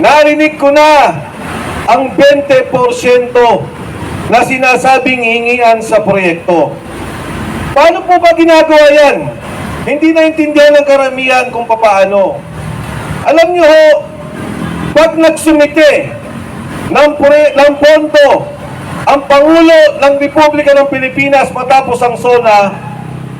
Narinig ko na ang 20% na sinasabing hingian sa proyekto. Paano po ba ginagawa yan? Hindi naintindihan ng karamihan kung paano. Alam nyo ho, pag nagsumite ng pondo ang Pangulo ng Republika ng Pilipinas matapos ang SONA,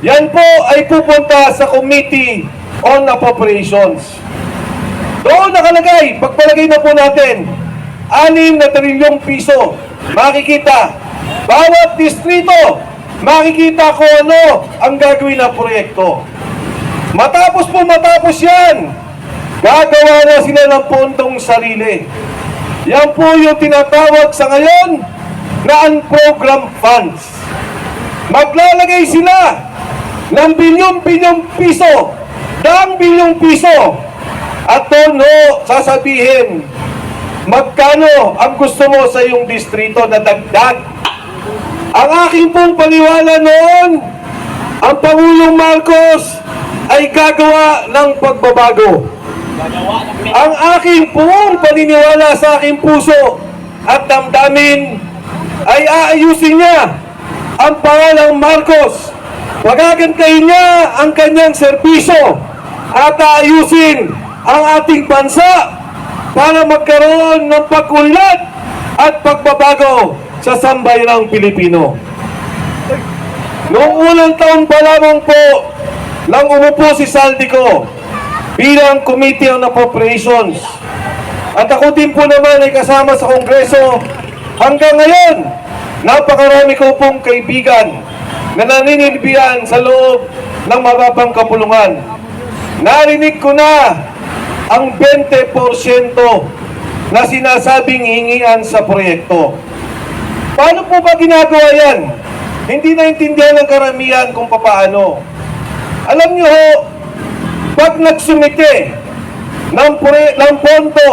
yan po ay pupunta sa Committee on Appropriations. Doon nakalagay, pagpalagay na po natin, 6 na trilyong piso. Makikita, bawat distrito, makikita ko ano ang gagawin na proyekto. Matapos yan, gagawa na sila ng pondong sarili. Yan po yung tinatawag sa ngayon na unprogrammed funds. Maglalagay sila ng bilyong-bilyong piso, daang bilyong piso. At doon sasabihin, magkano ang gusto mo sa iyong distrito na dagdag? Ang aking pong paniwala noon, ang Pangulong Marcos ay gagawa ng pagbabago. Ang aking pong paniniwala sa aking puso at damdamin ay aayusin niya ang pangalang Marcos. Pagagantahin niya ang kanyang serbisyo at aayusin ang ating bansa para magkaroon ng pag-unlad at pagbabago sa sambayanang Pilipino. Noong unang taon pa lamang po nang umupo si Saldico bilang Committee on Appropriations, at ako din po naman ay kasama sa Kongreso, hanggang ngayon napakarami ko pong kaibigan na naninilbihan sa loob ng mababang kapulungan. Narinig ko na ang 20% na sinasabing hingian sa proyekto. Paano po ba ginagawa yan? Hindi naintindihan ng karamihan kung paano. Alam nyo ho, pag nagsumite ng pondo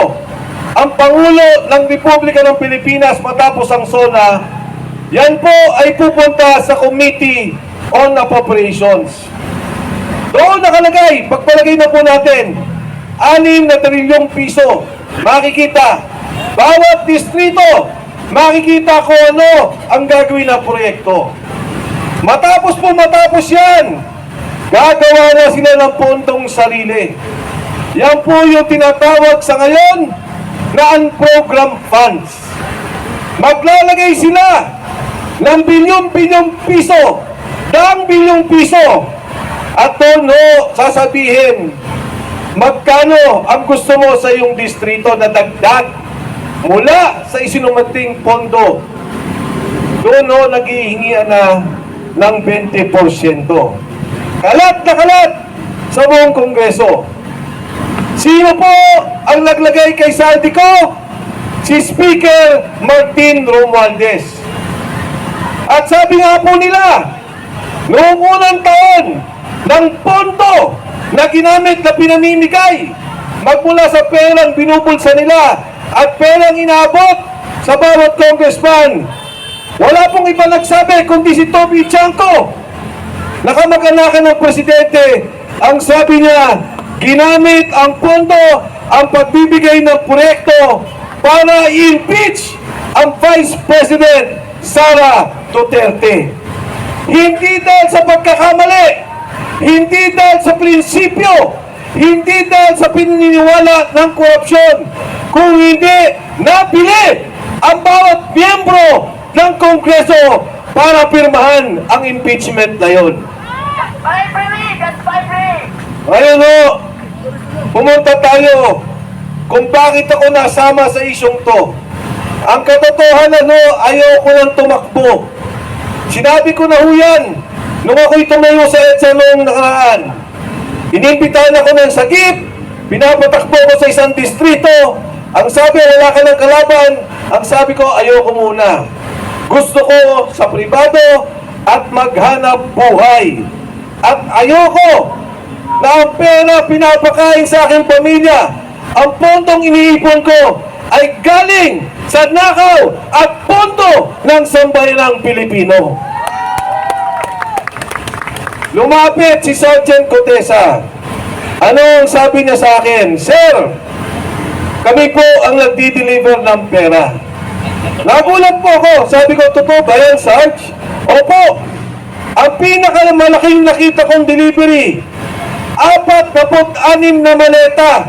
ang Pangulo ng Republika ng Pilipinas matapos ang SONA, yan po ay pupunta sa Committee on Appropriations. Doon nakalagay, pagpalagay na po natin, 6 na trilyong piso. Makikita, bawat distrito, makikita ko ano ang gagawin na proyekto. Matapos yan, gagawa na sila ng pondong sarili. Yan po yung tinatawag sa ngayon na unprogrammed funds. Maglalagay sila ng bilyong-bilyong piso, daang bilyong piso. At doon sasabihin, magkano ang gusto mo sa iyong distrito na dagdag mula sa isinumating pondo. Doon naghihingian na ng 20%. Kalat na kalat sa buong Kongreso. Sino po ang naglagay kay Saldico? Si Speaker Martin Romualdez. At sabi nga po nila, noong unang taon ng pondo na ginamit na pinamimigay, magmula sa perang binubulsa nila at perang inaabot sa bawat congressman, wala pong iba nagsabi kundi si Toby Chanco, nakamag-anakan ng presidente. Ang sabi niya, ginamit ang pondo, ang pagbibigay ng proyekto para i-impeach ang Vice President Sara Duterte. Hindi dahil sa pagkakamali, hindi dahil sa prinsipyo, hindi dahil sa pininiwala ng korupsyon, kung hindi napili ang bawat miyembro ng Kongreso para pirmahan ang impeachment na yun. Ngayon pumunta tayo kung bakit ako nasama sa isyong to. Ang katotohanan ayaw ko lang tumakbo. Sinabi ko na yan nung ako'y tumayo sa EDSA noong nakaraan. Inimbitahan ako ng sagip, pinapatakbo ko sa isang distrito. Ang sabi, wala ka ng kalaban. Ang sabi ko, ayoko muna. Gusto ko sa pribado at maghanap buhay. At ayoko na ang pera pinapakain sa aking pamilya, ang pondong iniipon ko ay galing sa nakaw at pondo ng sambayanang Pilipino. Lumapit si Sergeant Cotesa. Anong sabi niya sa akin? Sir, kami po ang nagdi-deliver ng pera. Nagulat po ako. Sabi ko, totoo ba yan, Sarge? Opo. Ang pinakamalaking nakita kong delivery, 46 na maleta.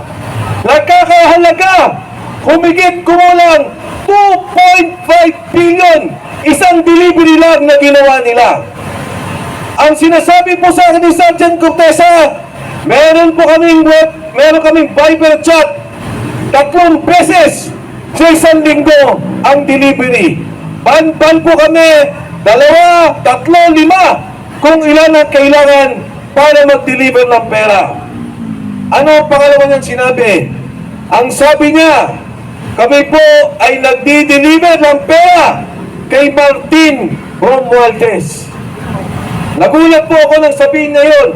Nagkakahalaga, humigit kumulang 2.5 billion. Isang delivery lang na ginawa nila. Ang sinasabi po sa akin ni Sergeant Cortesa, meron kaming Viber chat 3 beses sa isang linggo ang delivery. Ban-ban po kami, 2, 3, 5 kung ilan ang kailangan para mag-deliver ng pera. Ano ang pangalawa niyang sinabi? Ang sabi niya, kami po ay nagdi-deliver ng pera kay Martin Romualdez. Nagulat po ako nang sabihin niya yun.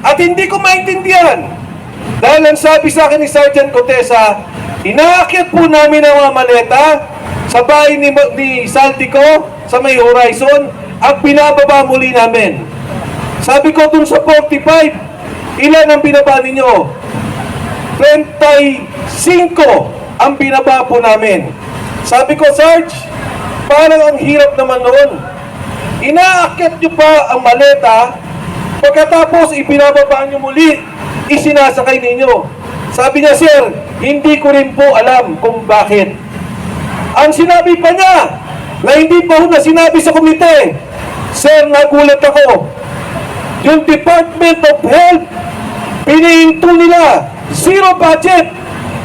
At hindi ko maintindihan. Dahil ang sabi sa akin ni Sergeant Cortesa, inaakit po namin ang mga maleta sa bahay ni Saltico sa may Horizon at binababa muli namin. Sabi ko dun sa 45, ilan ang binaba ninyo? 35 ang binaba po namin. Sabi ko, Sarge, parang ang hirap naman noon. Inaakit nyo pa ang maleta, pagkatapos ipinababa nyo muli, isinasakay ninyo. Sabi niya, sir, hindi ko rin po alam kung bakit. Ang sinabi pa niya, na hindi pa na sinabi sa komite, sir, nagulat ako. Yung Department of Health, pinihinto nila, 0 budget,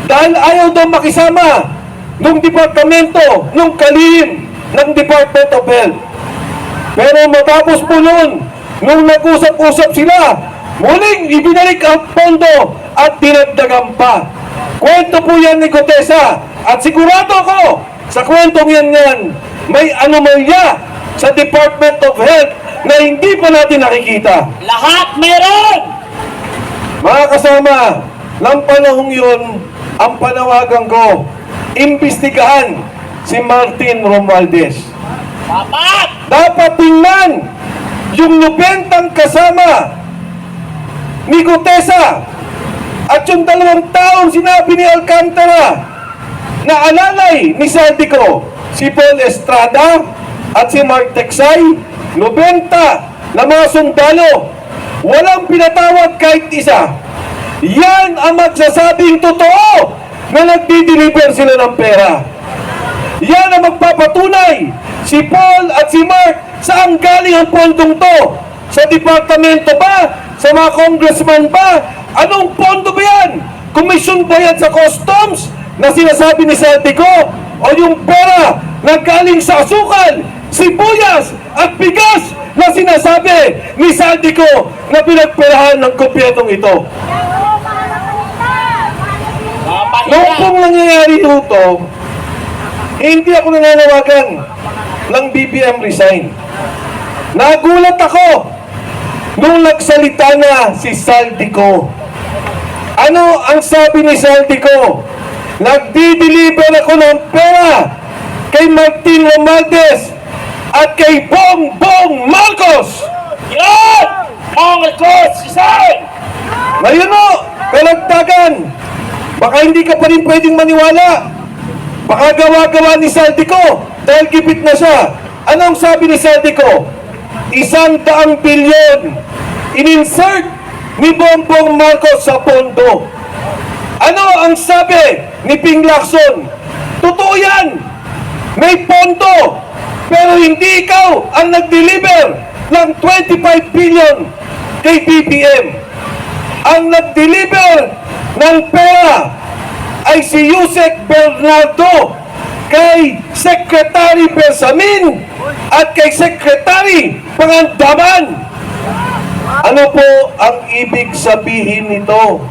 dahil ayaw daw makisama nung departamento, nung kalihim ng Department of Health. Pero matapos po nun, nung nag-usap-usap sila, muling ibinalik ang pondo at dinagdagan pa. Kwento po yan ni Cortesa. At sigurado ako, sa kwentong yan, may anomalya sa Department of Health na hindi pa natin nakikita. Lahat meron! Mga kasama, ng panahong yun, ang panawagan ko, imbestigahan si Martin Romualdez. Dapat tingnan yung 90 kasama ni Cortesa at yung 2 taong sinabi ni Alcantara na alalay ni Saltico, si Paul Estrada at si Mark Texay, 90 na mga sundalo, walang pinatawag kahit isa. Yan ang magsasabing totoo na nagdi-deliver sila ng pera. Yan ang magpapatunay, si Paul at si Mark, saan galing ang pondong to? Sa departamento ba? Sa mga congressman ba? Anong pondo ba yan? Komisyon ba yan sa customs na sinasabi ni Saltico? O yung pera na galing sa asukal, sibuyas at bigas na sinasabi ni Saltico na pinagperahan ng gobyernong ito? Noong pong nangyayari ito, hindi ako nananawagan ng BBM resign. Nagulat ako nung nagsalita na si Saltico. Ano ang sabi ni Saltico? Nagdi-deliver ako ng pera kay Martin Romualdez at kay Bongbong Marcos. Yan! Marcos! Resign! Ngayon o, kalagtagan. Baka hindi ka pa rin pwedeng maniwala. Baka gawa-gawa ni Saltico dahil gipit na siya. Anong sabi ni Saltico? 100 bilyon in-insert ni Bongbong Marcos sa pondo. Ano ang sabi ni Ping Lacson? Totoo yan! May pondo! Pero hindi ikaw ang nag-deliver ng 25 billion kay BBM. Ang nag-deliver ng pera ay si Yusek Bernardo kay Secretary Bersamin at kay Secretary Pangandaman. Ano po ang ibig sabihin nito?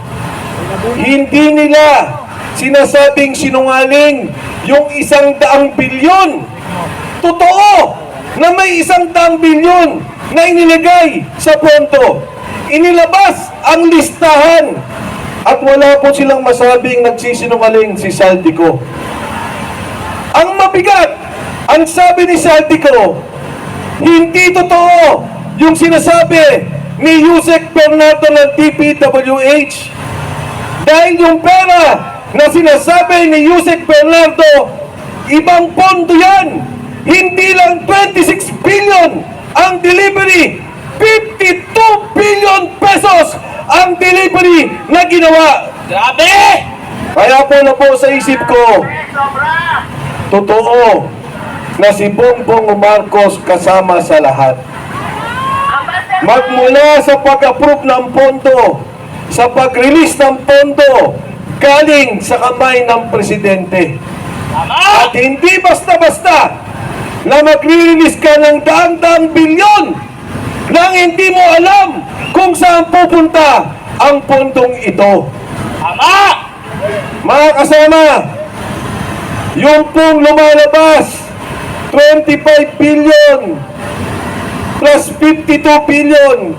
Hindi nila sinasabing sinungaling yung 100 bilyon. Totoo na may 100 bilyon na inilagay sa pondo. Inilabas ang listahan at wala po silang masabing nagsisinungaling si Saltico. Ang mabigat, ang sabi ni Saltico, hindi totoo yung sinasabi ni Yusek Bernardo ng DPWH dahil yung pera na sinasabi ni Yusek Bernardo, ibang pondo yan. Hindi lang 26 billion ang delivery, 52 billion pesos ang delivery na ginawa. Grabe! Kaya po na po sa isip ko, totoo na si Bongbong Marcos kasama sa lahat. Magmula sa pag-approve ng pondo, sa pag-release ng pondo, galing sa kamay ng presidente. Tama! At hindi basta-basta na magre-release ka ng daang-daang bilyon nang hindi mo alam kung saan pupunta ang pondong ito. Tama! Mga kasama, yung pong lumalabas, 25 billion plus 52 billion,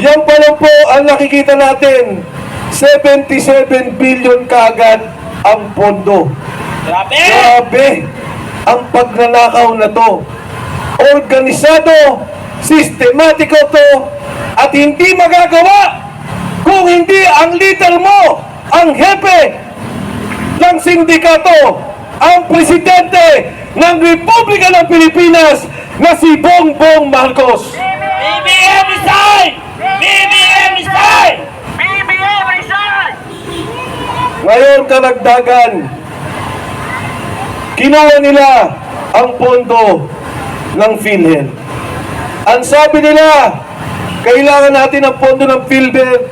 yan pa lang po ang nakikita natin, 77 billion kaagad ang pondo. Grabe! Grabe ang pagnanakaw na to. Organisado, sistematiko to, at hindi magagawa kung hindi ang leader mo, ang hepe ng sindikato, ang presidente ng Republika ng Pilipinas na si Bongbong Marcos. BBM resign! BBM resign! BBM resign! Ngayon karagdagan, kinuha nila ang pondo ng PhilHealth. Ang sabi nila, kailangan natin ang pondo ng PhilHealth,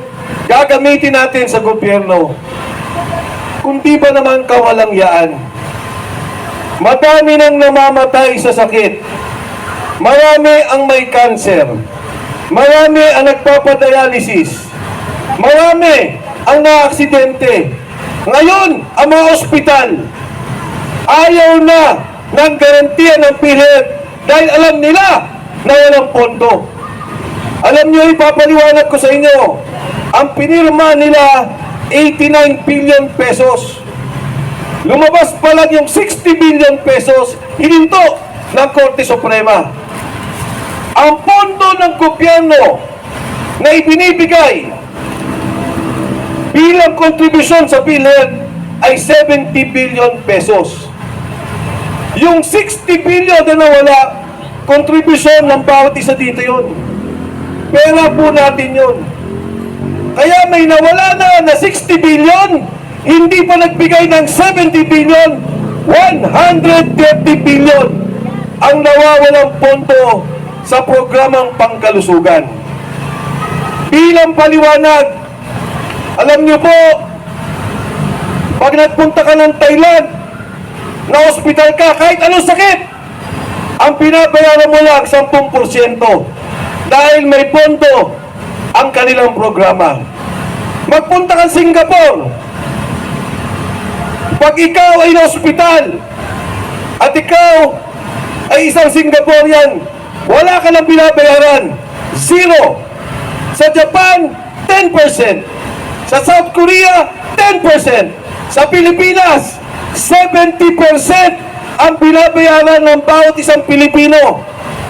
gagamitin natin sa gobyerno. Kung di ba naman kawalang yaan? Madami nang namamatay sa sakit. Marami ang may cancer. Marami ang nagpapadialysis. Marami ang naaksidente. Ngayon, ang mga ospital, ayaw na ng garantiya ng PhilHealth dahil alam nila na walang pondo. Alam nyo, ipapaliwanag ko sa inyo, ang pinirma nila 89 billion pesos. Lumabas pa lang yung 60 billion pesos, hininto ng Korte Suprema. Ang pondo ng gobyerno na ibinibigay bilang kontribusyon sa PhilHealth ay 70 billion pesos. Yung 60 billion na nawala, kontribusyon ng bawat isa dito yun. Pera po natin yun. Kaya may nawala na 60 billion, hindi pa nagbigay ng 70 billion, 130 billion ang nawawalang pondo sa programang pangkalusugan. Bilang paliwanag, alam niyo po, pag nagpunta ka ng Thailand, na ospital ka, kahit anong sakit, ang pinabayaran mo lang 10% dahil may pondo ang kanilang programa. Magpunta ka sa Singapore, pag ikaw ay na-ospital at ikaw ay isang Singaporean, wala ka nang binabayaran. Zero. Sa Japan, 10%. Sa South Korea, 10%. Sa Pilipinas, 70% ang binabayaran ng bawat isang Pilipino.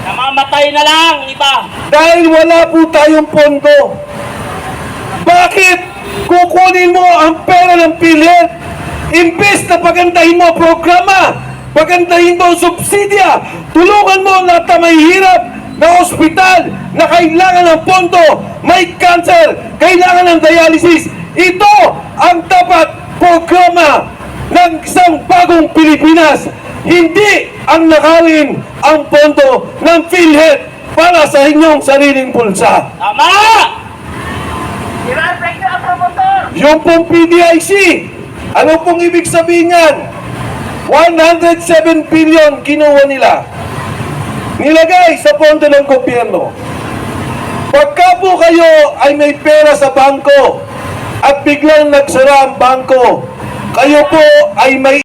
Namamatay na lang, iba. Dahil wala po tayong pondo. Bakit kukunin mo ang pera ng PhilHealth? Imbes na pagandahin mo ang programa, pagandahin mo ang subsidya, tulungan mo ang lahat na may hirap na ospital na kailangan ng pondo, may cancer, kailangan ng dialysis. Ito ang dapat programa ng isang bagong Pilipinas. Hindi ang nakawin ang pondo ng PhilHealth para sa inyong sariling pulsa. Tama! Irarek na ang promotor! Yung pong PDIC, ano pong ibig sabihin yan? 107 billion kinuha nila. Nilagay sa pondo ng gobyerno. Pagka po kayo ay may pera sa bangko at biglang nagsara ang bangko, kayo po ay may